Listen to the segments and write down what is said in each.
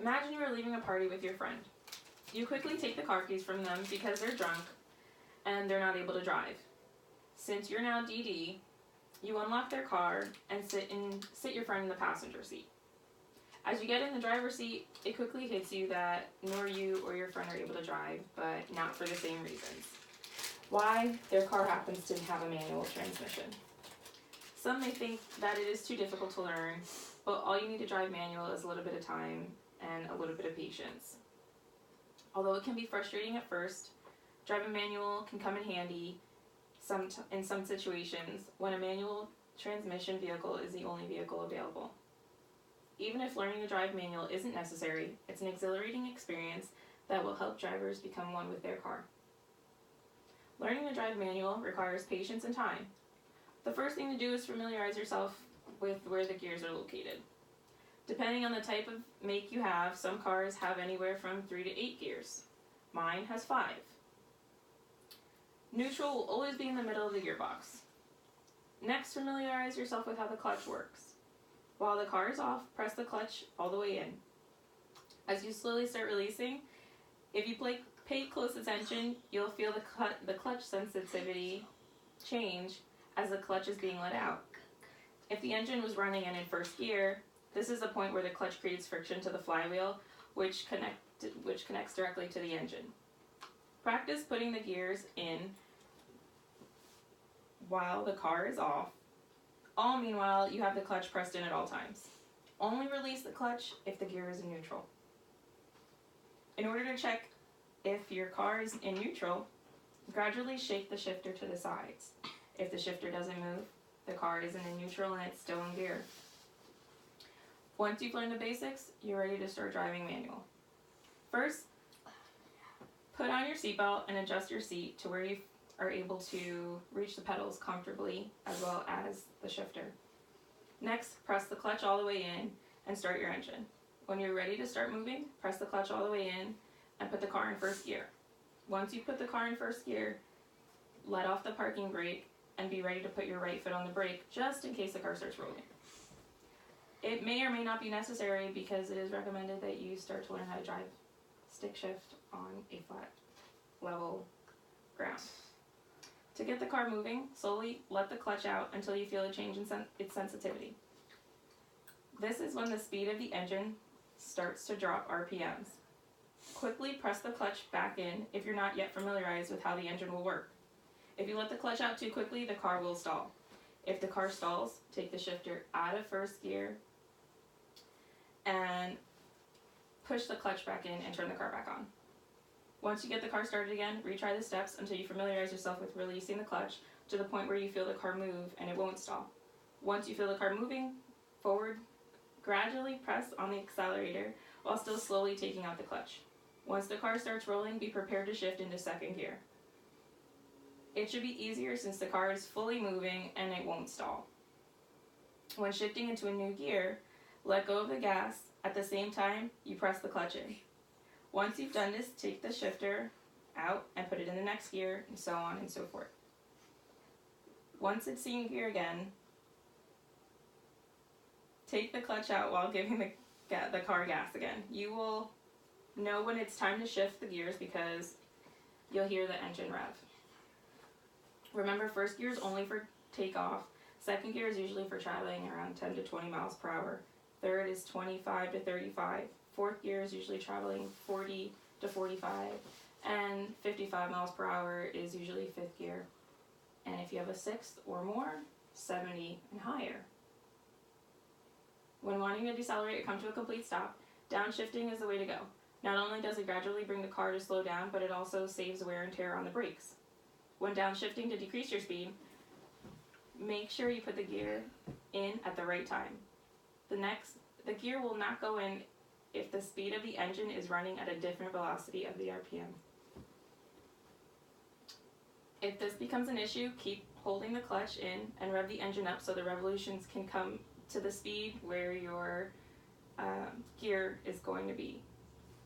Imagine you are leaving a party with your friend. You quickly take the car keys from them because they're drunk and they're not able to drive. Since you're now DD, you unlock their car and sit your friend in the passenger seat. As you get in the driver's seat, it quickly hits you that nor you or your friend are able to drive, but not for the same reasons. Why? Their car happens to have a manual transmission. Some may think that it is too difficult to learn, but all you need to drive manual is a little bit of time and a little bit of patience. Although it can be frustrating at first, driving manual can come in handy in some situations when a manual transmission vehicle is the only vehicle available. Even if learning to drive manual isn't necessary, it's an exhilarating experience that will help drivers become one with their car. Learning to drive manual requires patience and time. The first thing to do is familiarize yourself with where the gears are located. Depending on the type of make you have, some cars have anywhere from 3 to 8 gears. Mine has 5. Neutral will always be in the middle of the gearbox. Next, familiarize yourself with how the clutch works. While the car is off, press the clutch all the way in. As you slowly start releasing, if you pay close attention, you'll feel the clutch sensitivity change as the clutch is being let out. If the engine was running and in first gear, this is the point where the clutch creates friction to the flywheel, which connects directly to the engine. Practice putting the gears in while the car is off. All meanwhile, you have the clutch pressed in at all times. Only release the clutch if the gear is in neutral. In order to check if your car is in neutral, gradually shake the shifter to the sides. If the shifter doesn't move, the car isn't in neutral and it's still in gear. Once you've learned the basics, you're ready to start driving manual. First, put on your seatbelt and adjust your seat to where you are able to reach the pedals comfortably as well as the shifter. Next, press the clutch all the way in and start your engine. When you're ready to start moving, press the clutch all the way in and put the car in first gear. Once you put the car in first gear, let off the parking brake and be ready to put your right foot on the brake just in case the car starts rolling. It may or may not be necessary because it is recommended that you start to learn how to drive stick shift on a flat, level ground. To get the car moving, slowly let the clutch out until you feel a change in its sensitivity. This is when the speed of the engine starts to drop RPMs. Quickly press the clutch back in if you're not yet familiarized with how the engine will work. If you let the clutch out too quickly, the car will stall. If the car stalls, take the shifter out of first gear and push the clutch back in and turn the car back on. Once you get the car started again, retry the steps until you familiarize yourself with releasing the clutch to the point where you feel the car move and it won't stall. Once you feel the car moving forward, gradually press on the accelerator while still slowly taking out the clutch. Once the car starts rolling, be prepared to shift into second gear. It should be easier since the car is fully moving and it won't stall. When shifting into a new gear, let go of the gas. At the same time, you press the clutch in. Once you've done this, take the shifter out and put it in the next gear, and so on and so forth. Once it's in gear again, take the clutch out while giving the car gas again. You will know when it's time to shift the gears because you'll hear the engine rev. Remember, first gear is only for takeoff. Second gear is usually for traveling around 10 to 20 miles per hour. Third is 25 to 35. Fourth gear is usually traveling 40 to 45. And 55 miles per hour is usually fifth gear. And if you have a sixth or more, 70 and higher. When wanting to decelerate or come to a complete stop, downshifting is the way to go. Not only does it gradually bring the car to slow down, but it also saves wear and tear on the brakes. When downshifting to decrease your speed, make sure you put the gear in at the right time. The gear will not go in if the speed of the engine is running at a different velocity of the RPM. If this becomes an issue, keep holding the clutch in and rev the engine up so the revolutions can come to the speed where your gear is going to be.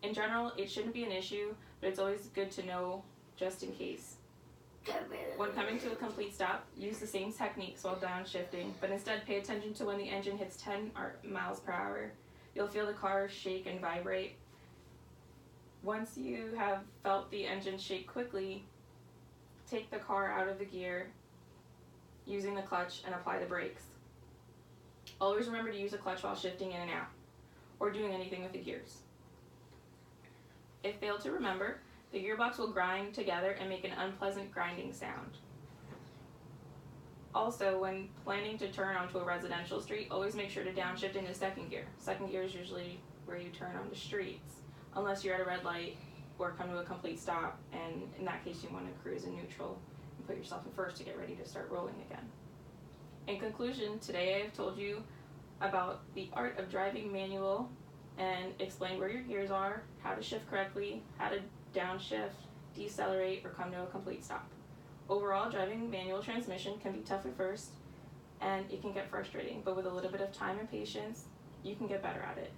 In general, it shouldn't be an issue, but it's always good to know just in case. When coming to a complete stop, use the same techniques while downshifting, but instead pay attention to when the engine hits 10 miles per hour. You'll feel the car shake and vibrate. Once you have felt the engine shake quickly, take the car out of the gear using the clutch and apply the brakes. Always remember to use the clutch while shifting in and out or doing anything with the gears. If failed to remember, the gearbox will grind together and make an unpleasant grinding sound. Also, when planning to turn onto a residential street, always make sure to downshift into second gear. Second gear is usually where you turn on the streets, unless you're at a red light or come to a complete stop, and in that case you want to cruise in neutral and put yourself in first to get ready to start rolling again. In conclusion, today I have told you about the art of driving manual and explained where your gears are, how to shift correctly, how to downshift, decelerate, or come to a complete stop. Overall, driving manual transmission can be tough at first, and it can get frustrating, but with a little bit of time and patience, you can get better at it.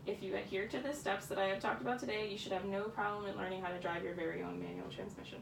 If you adhere to the steps that I have talked about today, you should have no problem in learning how to drive your very own manual transmission.